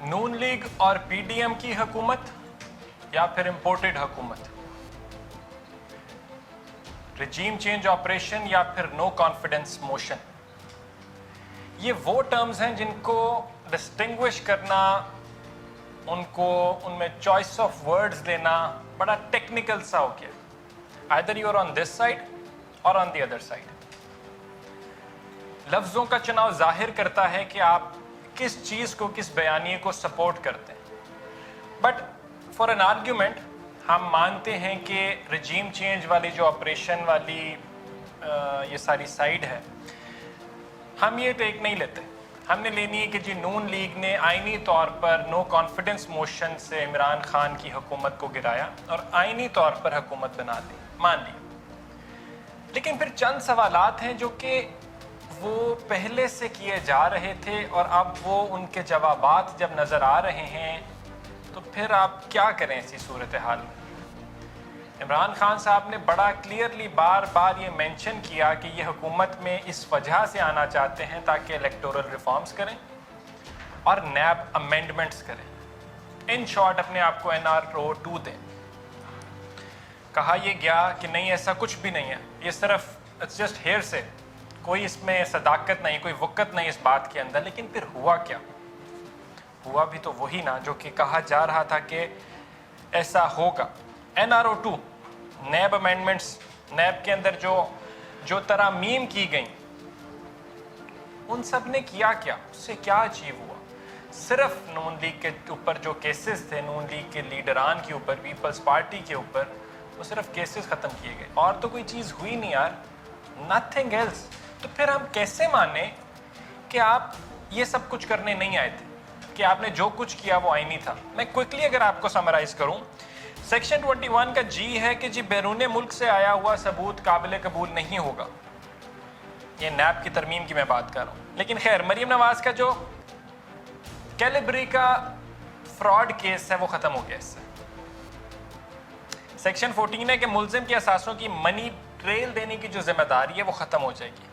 नून league और PDM की हुकूमत या फिर इंपोर्टेड हुकूमत, रिजीम चेंज ऑपरेशन या फिर नो कॉन्फिडेंस मोशन। ये वो टर्म्स हैं जिनको डिस्टिंग्विश करना, उनमें चॉइस ऑफ वर्ड्स लेना बड़ा टेक्निकल सा हो गया। Either you are on this side और ऑन द अदर साइड। लफ्जों का चुनाव जाहिर करता है कि आप किस चीज को, किस बयानिए को सपोर्ट करते हैं। बट फॉर एन आर्ग्यूमेंट हम मानते हैं कि रिजीम चेंज वाली जो ऑपरेशन वाली ये सारी साइड है, हम ये टेक नहीं लेते। हमने लेनी है कि जी नून लीग ने आईनी तौर पर नो कॉन्फिडेंस मोशन से इमरान खान की हुकूमत को गिराया और आईनी तौर पर हुकूमत बना ली, मान ली। लेकिन फिर चंद सवालात हैं जो कि वो पहले से किए जा रहे थे और अब वो उनके जवाबात जब नज़र आ रहे हैं तो फिर आप क्या करें ऐसी सूरत हाल में। इमरान खान साहब ने बड़ा क्लियरली बार बार ये मेंशन किया कि ये हुकूमत में इस वजह से आना चाहते हैं ताकि इलेक्टोरल रिफॉर्म्स करें और नैब अमेंडमेंट्स करें। इन शॉर्ट अपने आप को NRO 2 दें। कहा ये गया कि नहीं ऐसा कुछ भी नहीं है, ये सिर्फ इट्स जस्ट हेयर से, कोई इसमें सदाकत नहीं, कोई वक़्त नहीं इस बात के अंदर। लेकिन फिर हुआ क्या? हुआ भी तो वही ना जो कि कहा जा रहा था कि ऐसा होगा। NRO 2 नैब अमेंडमेंट्स, नैब के अंदर जो तरामीम की गई, उन सब ने किया क्या, उससे क्या अचीव हुआ? सिर्फ नून लीग के ऊपर जो केसेस थे, नून लीग के लीडरान के ऊपर, पीपल्स पार्टी के ऊपर, वो सिर्फ केसेस ख़त्म किए गए और तो कोई चीज़ हुई नहीं यार, नथिंग एल्स। तो फिर हम कैसे माने कि आप ये सब कुछ करने नहीं आए थे, कि आपने जो कुछ किया वो आईनी था? मैं क्विकली अगर आपको समराइज करूं, सेक्शन 21 का जी है कि जी बैरून मुल्क से आया हुआ सबूत काबिल कबूल नहीं होगा। ये नैब की तरमीम की मैं बात कर रहा हूँ। लेकिन खैर, मरीम नवाज का जो कैलिब्री का फ्रॉड केस है वो ख़त्म हो गया इससे। सेक्शन 14 है कि मुलजिम के असासों की मनी ट्रेल देने की जो जिम्मेदारी है वो ख़त्म हो जाएगी।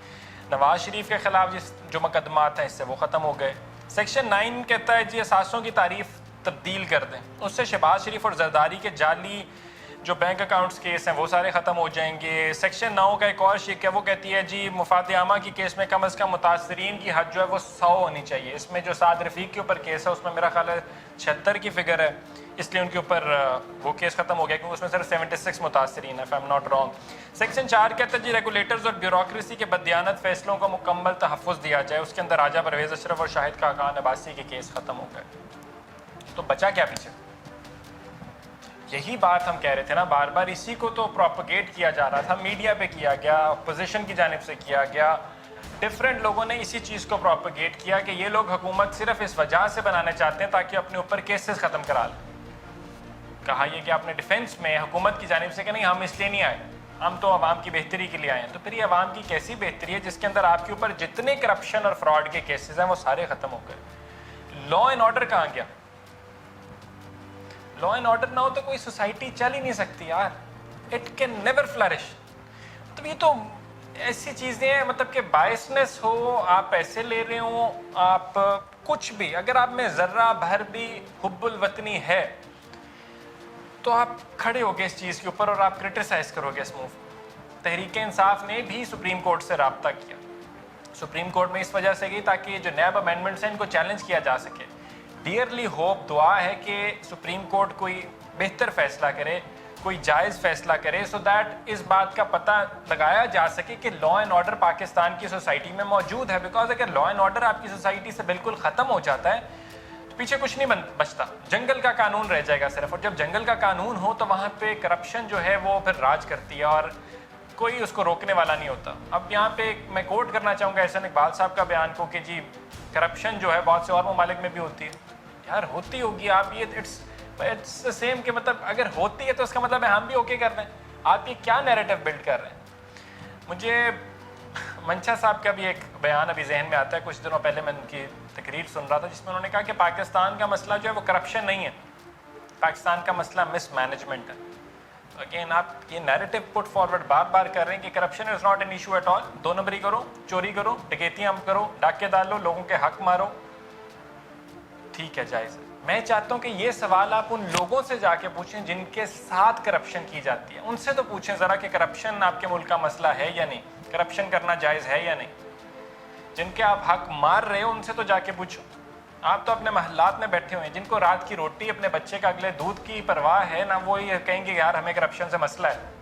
नवाज शरीफ के खिलाफ जो मुकदमात हैं इससे वो ख़त्म हो गए। सेक्शन 9 कहता है जी असासों की तारीफ तब्दील कर दें, उससे शहबाज शरीफ और जरदारी के जाली जो बैंक अकाउंट्स केस हैं वो सारे ख़त्म हो जाएंगे। सेक्शन 9 का एक और शिक है, वो कहती है जी मुफाद आमा की केस में कम अज़ कम मुतासरीन की हद जो है वो 100 होनी चाहिए। इसमें जो साद रफ़ीक के ऊपर केस है उसमें मेरा ख्याल है 76 की फिगर है, इसलिए उनके ऊपर वो केस ख़त्म हो गया क्योंकि उसमें सिर्फ 76 मुतासरीन है, if I am not wrong. Section 4 कहता है जी रेगुलेटर्स और ब्यूरोक्रेसी के बददियानत फैसलों को मुकम्मल तहफ़्फ़ुज़ दिया जाए। उसके अंदर राजा परवेज़ अशरफ और शाहिद खाकान अब्बासी के केस ख़त्म हो गए। तो बचा क्या पीछे? यही बात हम कह रहे थे ना बार बार, इसी को तो प्रोपगेट किया जा रहा था, मीडिया पे किया गया, अपोजिशन की जानिब से किया गया, डिफरेंट लोगों ने इसी चीज़ को प्रोपगेट किया कि ये लोग हुकूमत सिर्फ इस वजह से बनाना चाहते हैं ताकि अपने ऊपर केसेस ख़त्म करा लें। कहा यह कि आपने डिफेंस में हुकूमत की जानिब से कि नहीं हम इसलिए नहीं आए, हम तो आवाम की बेहतरी के लिए आए हैं। तो फिर ये आवाम की कैसी बेहतरी है जिसके अंदर आपके ऊपर जितने करप्शन और फ्रॉड के केसेस हैं वो सारे ख़त्म हो गए? लॉ एंड ऑर्डर कहाँ गया? लॉ एंड ऑर्डर ना हो तो कोई सोसाइटी चल ही नहीं सकती यार, इट कैन नेवर फ्लरिश। तो ये तो ऐसी चीज़ें हैं मतलब कि बायसनेस हो, आप पैसे ले रहे हो, आप कुछ भी, अगर आप में ज़र्रा भर भी हुब्बुल वतनी है तो आप खड़े हो गए इस चीज़ के ऊपर और आप क्रिटिसाइज़ करोगे इस मूव को। तहरीक इंसाफ ने भी सुप्रीम कोर्ट से रब्ता किया, सुप्रीम कोर्ट में इस वजह से गई ताकि जो नैब अमेंडमेंट्स हैं इनको चैलेंज किया जा सके। डियरली होप, दुआ है कि सुप्रीम कोर्ट कोई बेहतर फैसला करे, कोई जायज़ फैसला करे, सो दैट इस बात का पता लगाया जा सके कि लॉ एंड ऑर्डर पाकिस्तान की सोसाइटी में मौजूद है। बिकॉज अगर लॉ एंड ऑर्डर आपकी सोसाइटी से बिल्कुल ख़त्म हो जाता है तो पीछे कुछ नहीं बचता, जंगल का कानून रह जाएगा सिर्फ। और जब जंगल का कानून हो तो वहाँ पे करप्शन जो है वो फिर राज करती है और कोई उसको रोकने वाला नहीं होता। अब यहाँ पे मैं कोट करना चाहूँगा एहसन इकबाल साहब का बयान को कि जी करप्शन जो है बहुत से और ममालिक में भी होती है। यार होती होगी, आप ये इट्स द सेम कि मतलब अगर होती है तो उसका मतलब है हम भी ओके कर रहे हैं। आप ये क्या नैरेटिव बिल्ड कर रहे हैं? मुझे मंशा साहब का भी एक बयान अभी जहन में आता है, कुछ दिनों पहले मैं उनकी तकरीर सुन रहा था जिसमें उन्होंने कहा कि पाकिस्तान का मसला जो है वो करप्शन नहीं है, पाकिस्तान का मसला मिसमैनेजमेंट है। अगेन आप ये नैरेटिव पुट फॉरवर्ड बार बार कर रहे हैं कि corruption is not an issue at all, 2 नंबरी करो, चोरी करो, डकैतियाँ करो, डाके डालो, लोगों के हक मारो, ठीक है, जायज़ है। मैं चाहता हूँ कि ये सवाल आप उन लोगों से जाके पूछें जिनके साथ करप्शन की जाती है, उनसे तो पूछें ज़रा कि करप्शन आपके मुल्क का मसला है या नहीं, करप्शन करना जायज़ है या नहीं। जिनके आप हक मार रहे हो उनसे तो जाके पूछो। आप तो अपने महल्लात में बैठे हुए हैं, जिनको रात की रोटी, अपने बच्चे का अगले दूध की परवाह है ना, वो ये कहेंगे यार हमें करप्शन से मसला है।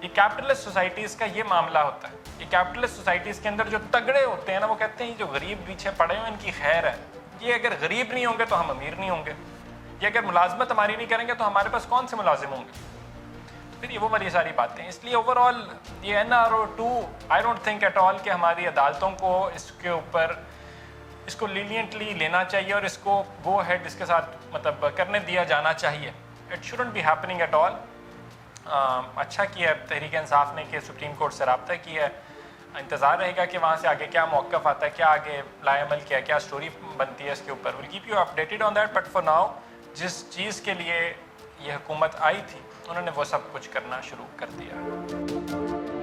ये कैपिटलिस्ट सोसाइटीज़ का ये मामला होता है। ये कैपिटलिस्ट सोसाइटीज़ के अंदर जो तगड़े होते हैं ना, वो कहते हैं ये जो गरीब पीछे पड़े हुए इनकी खैर है, ये अगर गरीब नहीं होंगे तो हम अमीर नहीं होंगे, ये अगर मुलाजमत हमारी नहीं करेंगे तो हमारे पास कौन से मुलाजिम होंगे। तो फिर ये वो बड़ी सारी बातें। इसलिए ओवरऑल ये NRO2 I don't think at all कि हमारी अदालतों को इसके ऊपर इसको लीनियंटली लेना चाहिए और इसको गो हेड इसके साथ मतलब करने दिया जाना चाहिए। It shouldn't be happening at all. अच्छा किया तहरीक इंसाफ ने कि सुप्रीम कोर्ट से रब्ता किया है। इंतज़ार रहेगा कि वहाँ से आगे क्या मौक़िफ़ आता है, क्या आगे लाएमल किया, क्या स्टोरी बनती है इसके ऊपर। Will keep you updated on that. But for now जिस चीज़ के लिए ये हुकूमत आई थी उन्होंने वो सब कुछ करना शुरू कर दिया।